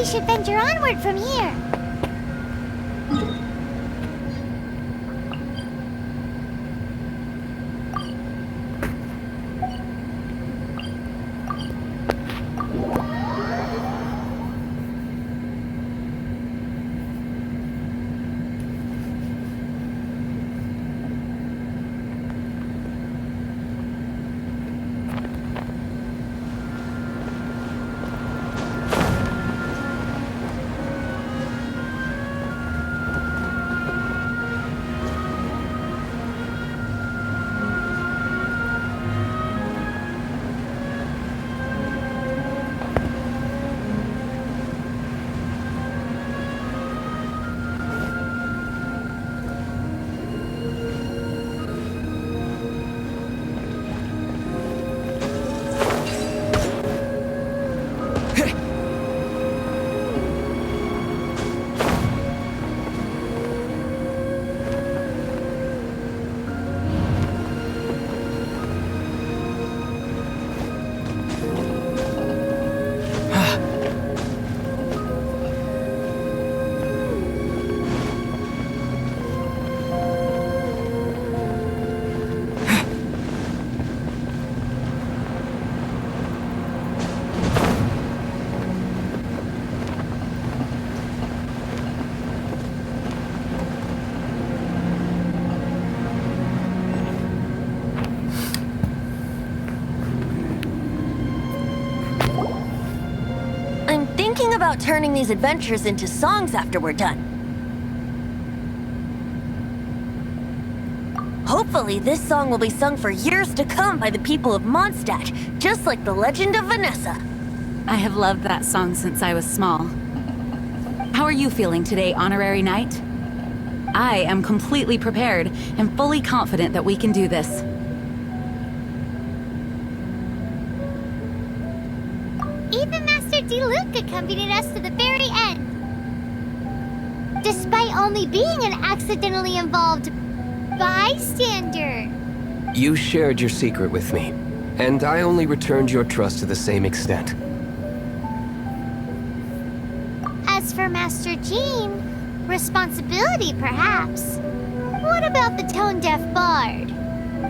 we should venture onward from here. Thinking about turning these adventures into songs after we're done. Hopefully, this song will be sung for years to come by the people of Mondstadt, just like the legend of Vanessa. I have loved that song since I was small. How are you feeling today, Honorary Knight? I am completely prepared and fully confident that we can do this. Even Master Diluc accompanied us to the very end. Despite only being an accidentally involved bystander. You shared your secret with me, and I only returned your trust to the same extent. As for Master Jean, responsibility perhaps. What about the tone-deaf bard?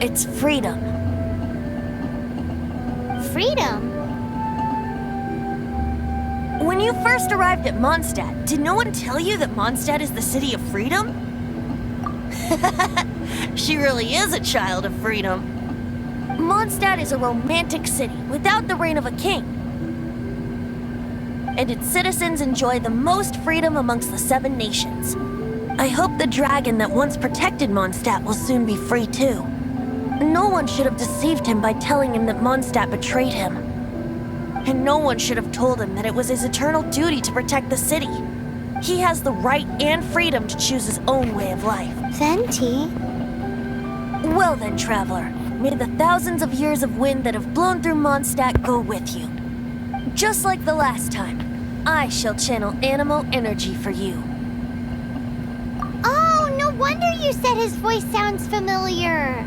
It's freedom. Freedom? When you first arrived at Mondstadt, did no one tell you that Mondstadt is the city of freedom? She really is a child of freedom. Mondstadt is a romantic city without the reign of a king. And its citizens enjoy the most freedom amongst the 7 nations. I hope the dragon that once protected Mondstadt will soon be free too. No one should have deceived him by telling him that Mondstadt betrayed him. And no one should have told him that it was his eternal duty to protect the city. He has the right and freedom to choose his own way of life. Venti? Well then, traveler, may the thousands of years of wind that have blown through Mondstadt go with you. Just like the last time, I shall channel animal energy for you. Oh, no wonder you said his voice sounds familiar.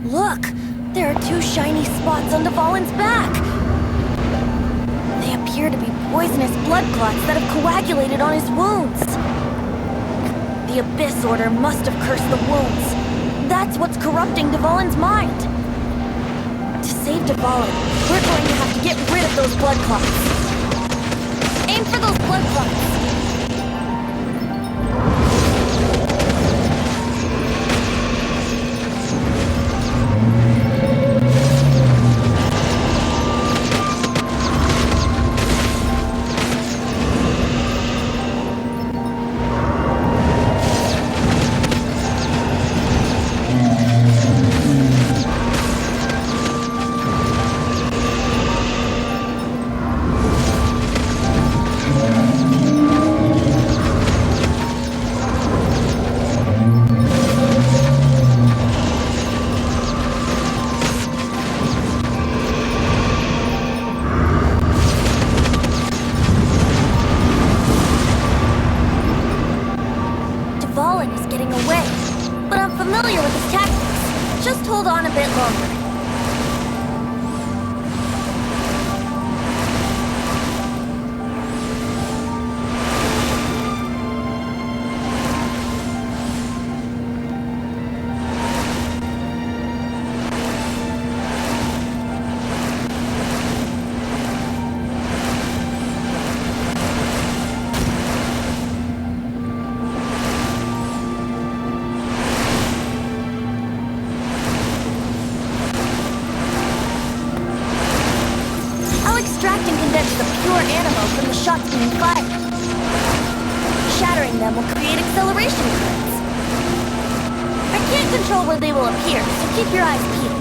Look! There are 2 shiny spots on Davalin's back! They appear to be poisonous blood clots that have coagulated on his wounds. The Abyss Order must have cursed the wounds. That's what's corrupting Davalin's mind. To save Davalin, we're going to have to get rid of those blood clots. Aim Aim for those blood clots. Davalin is getting away, but I'm familiar with his tactics. Just hold on a bit longer. Extract and condense the pure animal from the shots being fired. Shattering them will create acceleration currents. I can't control where they will appear, so keep your eyes peeled.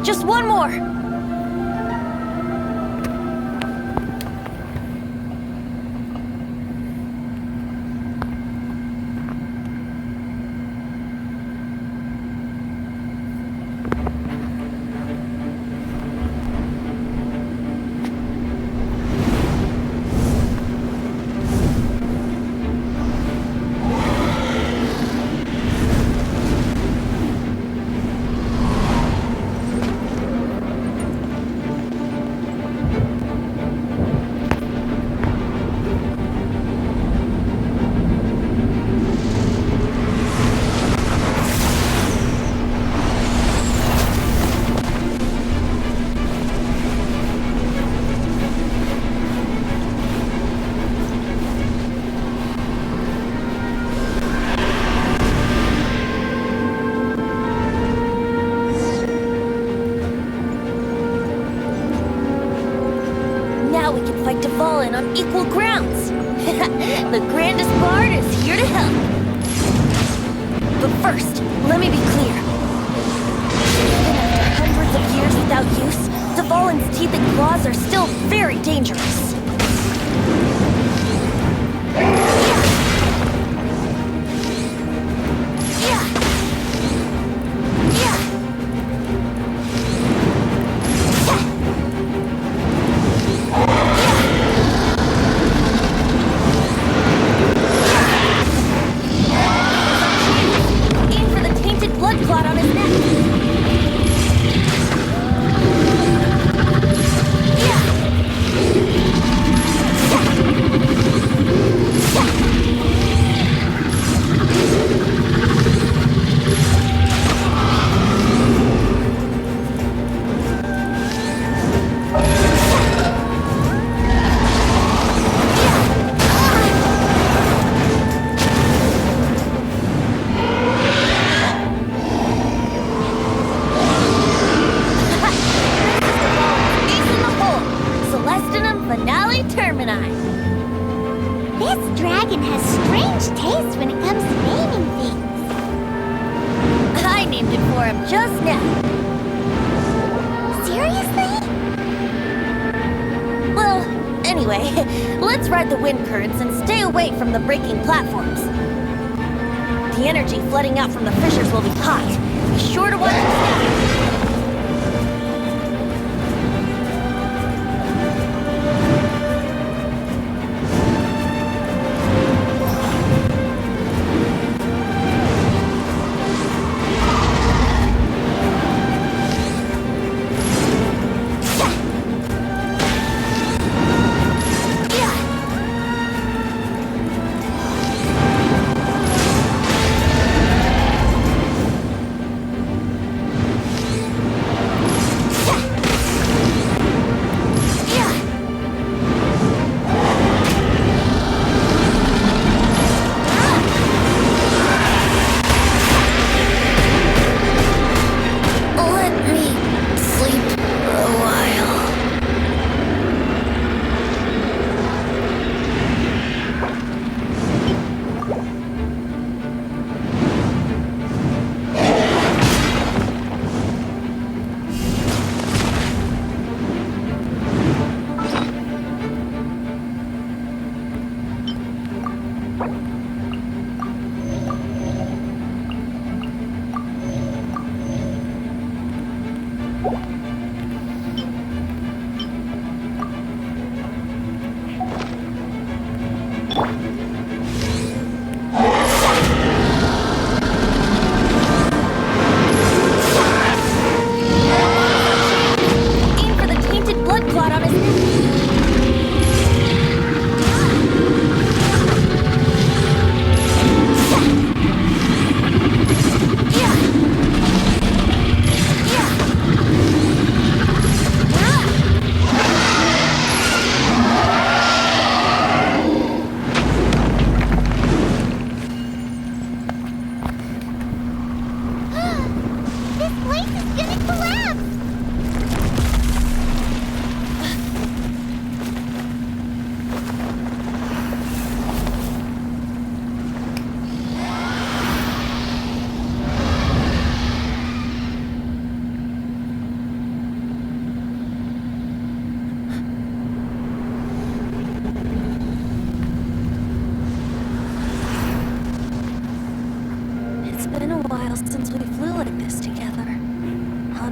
Just one more! Fight davalin on equal grounds. The grandest bard is here to help. But first, let me be clear. Even after hundreds of years without use, davalin's teeth and claws are still very dangerous. This dragon has strange taste when it comes to naming things. I named it for him just now. Seriously? Well, anyway, let's ride the wind currents and stay away from the breaking platforms. The energy flooding out from the fissures will be hot. Be sure to watch your step.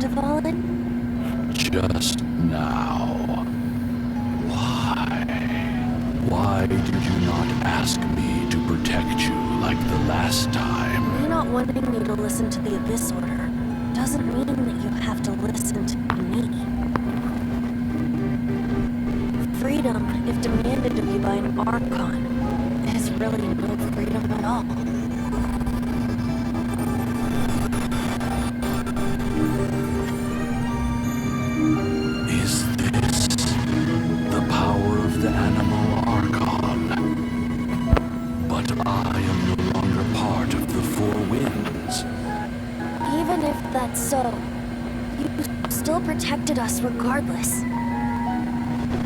davalin? Just now. Why? Why did you not ask me to protect you like the last time? Me not wanting you to listen to the Abyss Order doesn't mean that you have to listen to me. Freedom, if demanded of you by an Archon, is really no freedom at all. Is this the power of the animal Archon? But I am no longer part of the Four Winds. Even if that's so, you still protected us regardless.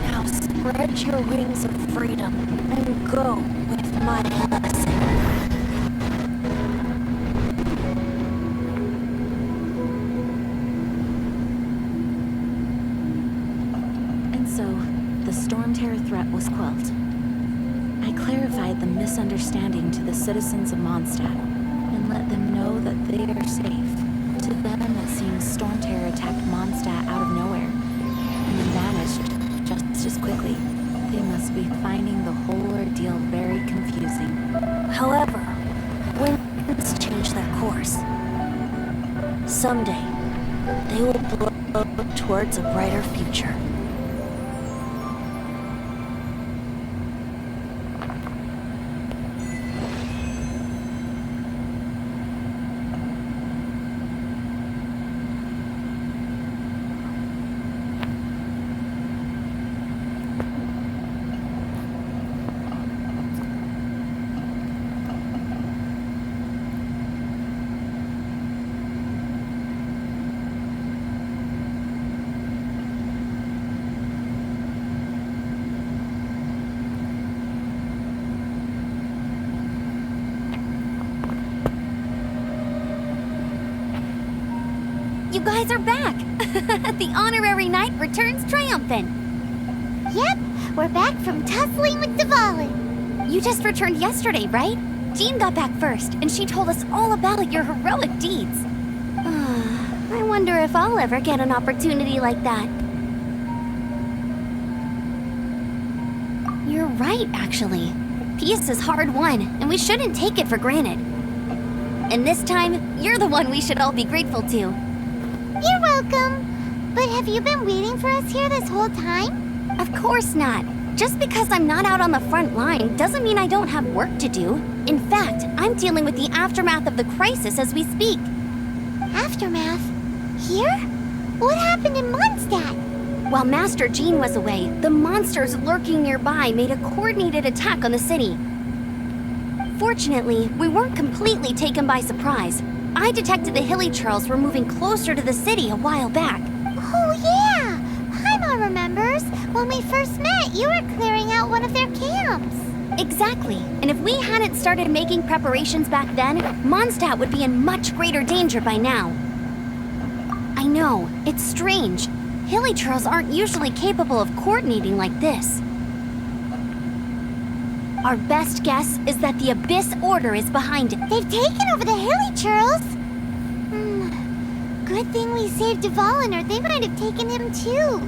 Now spread your wings of freedom and go with my lesson. And so, the Storm Terror threat was quelled. I clarified the misunderstanding to the citizens of Mondstadt and let them know that they are safe. To them, it seems Storm Terror attacked Mondstadt out of nowhere and then vanished just as quickly. They must be finding the whole ordeal very confusing. However, winds change their course. Someday, they will blow towards a brighter future. You guys are back! The honorary knight returns triumphant. Yep, we're back from tussling with davalin. You just returned yesterday, right? Jean got back first, and she told us all about your heroic deeds. I wonder if I'll ever get an opportunity like that. You're right, actually. Peace is hard won, and we shouldn't take it for granted. And this time, you're the one we should all be grateful to. You're welcome. But have you been waiting for us here this whole time? Of course not. Just because I'm not out on the front line doesn't mean I don't have work to do. In fact, I'm dealing with the aftermath of the crisis as we speak. Aftermath? Here? What happened in Mondstadt? While Master Jean was away, the monsters lurking nearby made a coordinated attack on the city. Fortunately, we weren't completely taken by surprise. I detected the Hilly-Churls were moving closer to the city a while back. Oh yeah! Paimon remembers. When we first met, you were clearing out one of their camps. Exactly. And if we hadn't started making preparations back then, Mondstadt would be in much greater danger by now. I know, it's strange. Hilly-Churls aren't usually capable of coordinating like this. Our best guess is that the Abyss Order is behind it. They've taken over the Hilly-Churls! Good thing we saved davalin, or they might have taken him too.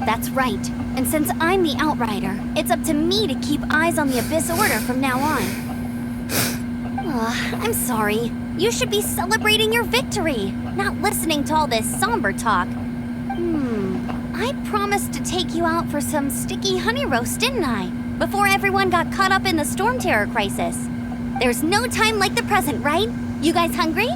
That's right. And since I'm the Outrider, it's up to me to keep eyes on the Abyss Order from now on. I'm sorry. You should be celebrating your victory, not listening to all this somber talk. I promised to take you out for some sticky honey roast, didn't I? Before everyone got caught up in the Storm Terror crisis. There's no time like the present, right? You guys hungry?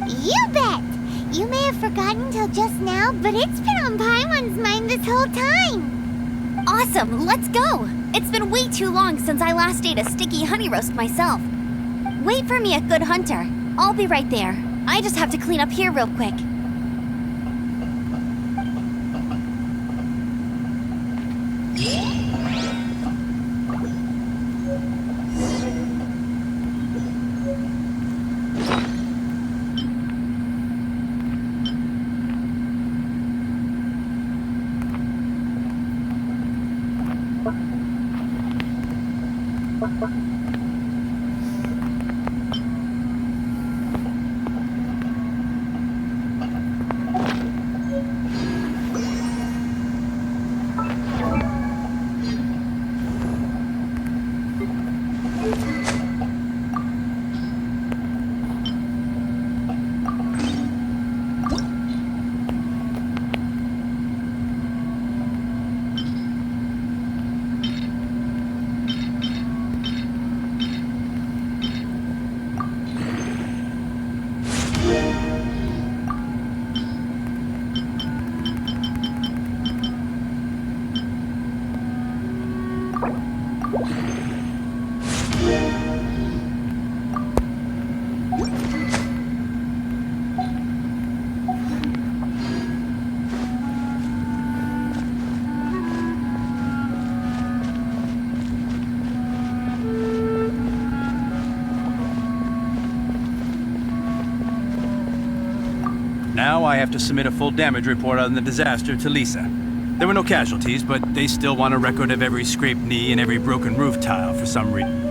You bet! You may have forgotten till just now, but it's been on Paimon's mind this whole time. Awesome, let's go! It's been way too long since I last ate a sticky honey roast myself. Wait for me at Good Hunter. I'll be right there. I just have to clean up here real quick. I have to submit a full damage report on the disaster to Lisa. There were no casualties, but they still want a record of every scraped knee and every broken roof tile for some reason.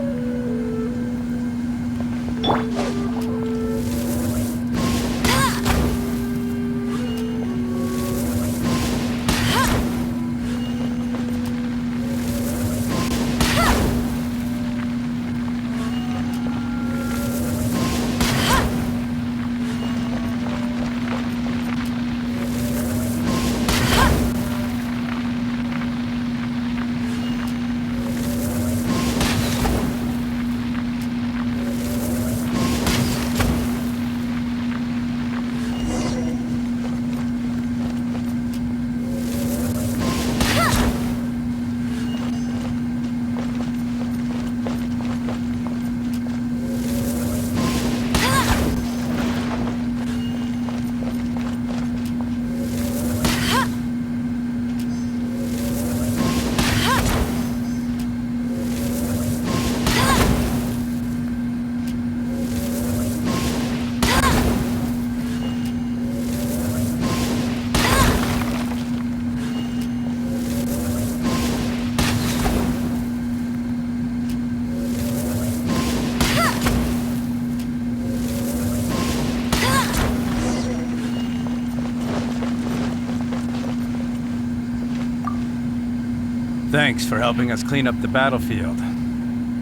Thanks for helping us clean up the battlefield.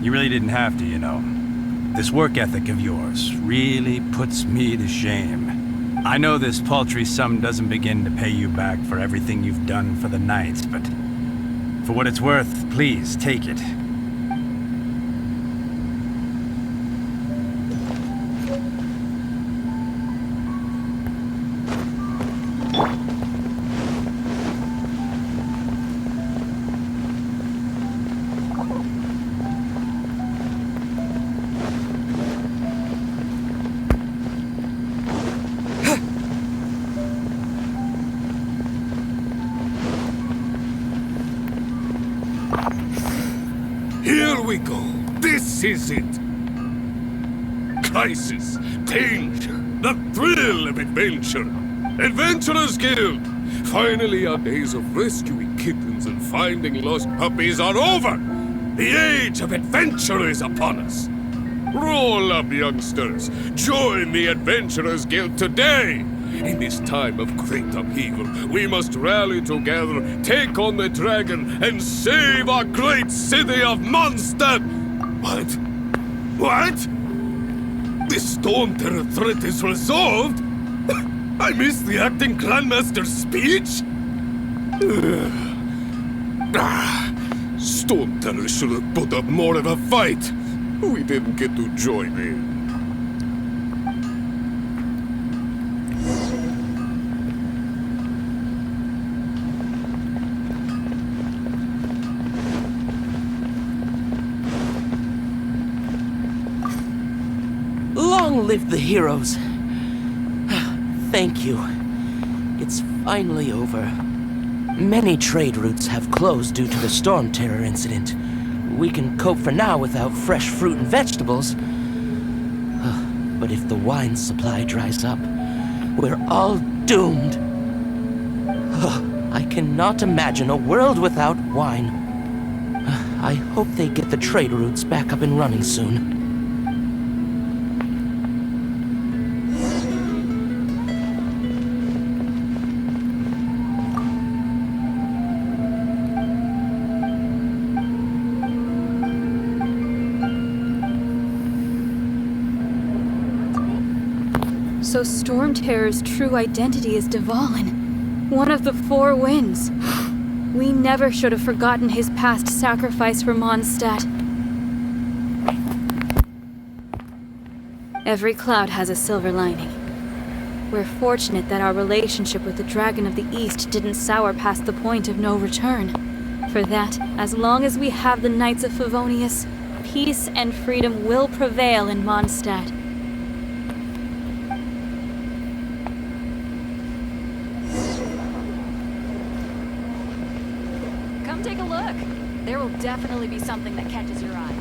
You really didn't have to, you know. This work ethic of yours really puts me to shame. I know this paltry sum doesn't begin to pay you back for everything you've done for the Knights, but for what it's worth, please take it. Here we go. This is it. Crisis, danger, the thrill of adventure. Adventurers Guild. Finally, our days of rescuing kittens and finding lost puppies are over. The age of adventure is upon us. Roll up, youngsters. Join the Adventurers Guild today. In this time of great upheaval, we must rally together, take on the dragon, and save our great city of Mondstadt! What? What? The Storm Terror threat is resolved? I missed the acting Grandmaster's speech? Storm Terror should have put up more of a fight. We didn't get to join in. Long live the heroes. Thank you. It's finally over. Many trade routes have closed due to the Storm Terror incident. We can cope for now without fresh fruit and vegetables. But if the wine supply dries up, we're all doomed. I cannot imagine a world without wine. I hope they get the trade routes back up and running soon. So Storm Terror's true identity is davalin, one of the four winds. We never should have forgotten his past sacrifice for Mondstadt. Every cloud has a silver lining. We're fortunate that our relationship with the Dragon of the East didn't sour past the point of no return. For that, as long as we have the Knights of Favonius, peace and freedom will prevail in Mondstadt. Come take a look. There will definitely be something that catches your eye.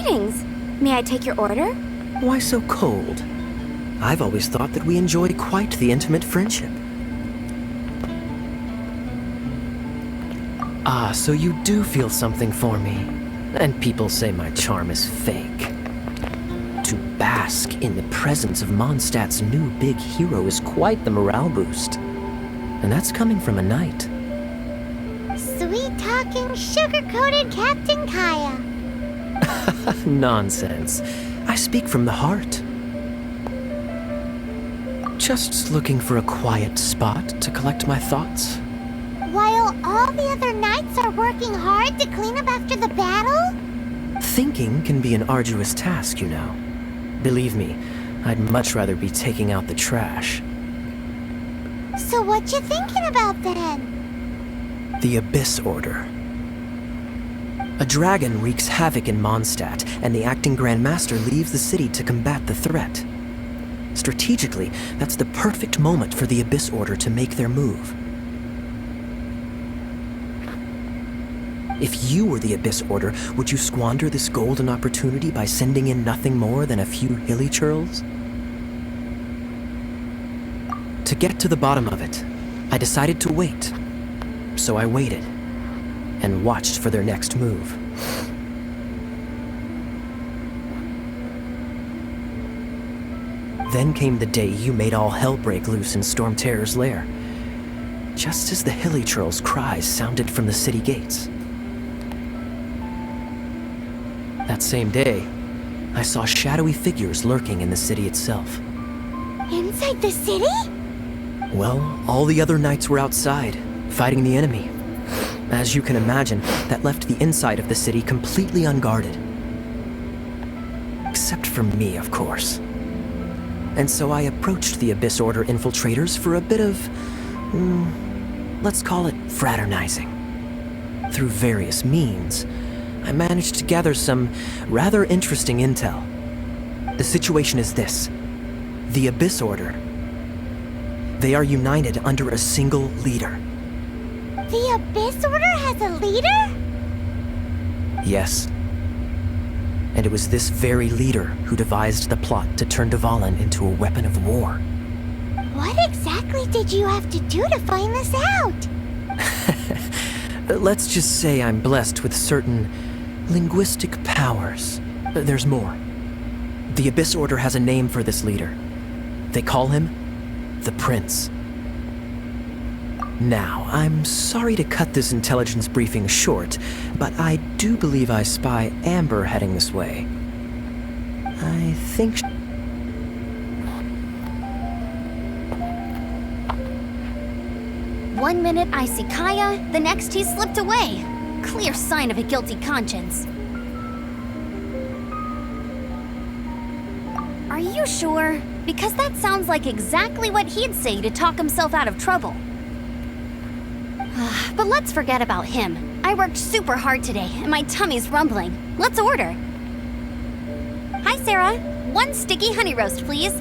Greetings. May I take your order? Why so cold? I've always thought that we enjoy quite the intimate friendship. Ah, so you do feel something for me. And people say my charm is fake. To bask in the presence of Mondstadt's new big hero is quite the morale boost. And that's coming from a knight. Sweet-talking, sugar-coated Captain Kaya. Nonsense. I speak from the heart. Just looking for a quiet spot to collect my thoughts. While all the other knights are working hard to clean up after the battle? Thinking can be an arduous task, you know. Believe me, I'd much rather be taking out the trash. So what you thinking about then? The Abyss Order. A dragon wreaks havoc in Mondstadt, and the acting Grand Master leaves the city to combat the threat. Strategically, that's the perfect moment for the Abyss Order to make their move. If you were the Abyss Order, would you squander this golden opportunity by sending in nothing more than a few hilly churls? To get to the bottom of it, I decided to wait. So I waited, and watched for their next move. Then came the day you made all hell break loose in Storm Terror's lair, just as the hilly churls' cries sounded from the city gates. That same day, I saw shadowy figures lurking in the city itself. Inside the city? Well, all the other knights were outside, fighting the enemy. As you can imagine, that left the inside of the city completely unguarded. Except for me, of course. And so I approached the Abyss Order infiltrators for a bit of, let's call it fraternizing. Through various means, I managed to gather some rather interesting intel. The situation is this. The Abyss Order. They are united under a single leader. The Abyss Order has a leader? Yes. And it was this very leader who devised the plot to turn davalin into a weapon of war. What exactly did you have to do to find this out? Let's just say I'm blessed with certain linguistic powers. There's more. The Abyss Order has a name for this leader. They call him the Prince. Now, I'm sorry to cut this intelligence briefing short, but I do believe I spy Amber heading this way. I think... One minute I see Kaya, the next he's slipped away. Clear sign of a guilty conscience. Are you sure? Because that sounds like exactly what he'd say to talk himself out of trouble. But let's forget about him. I worked super hard today, and my tummy's rumbling. Let's order. Hi, Sarah. 1 sticky honey roast, please.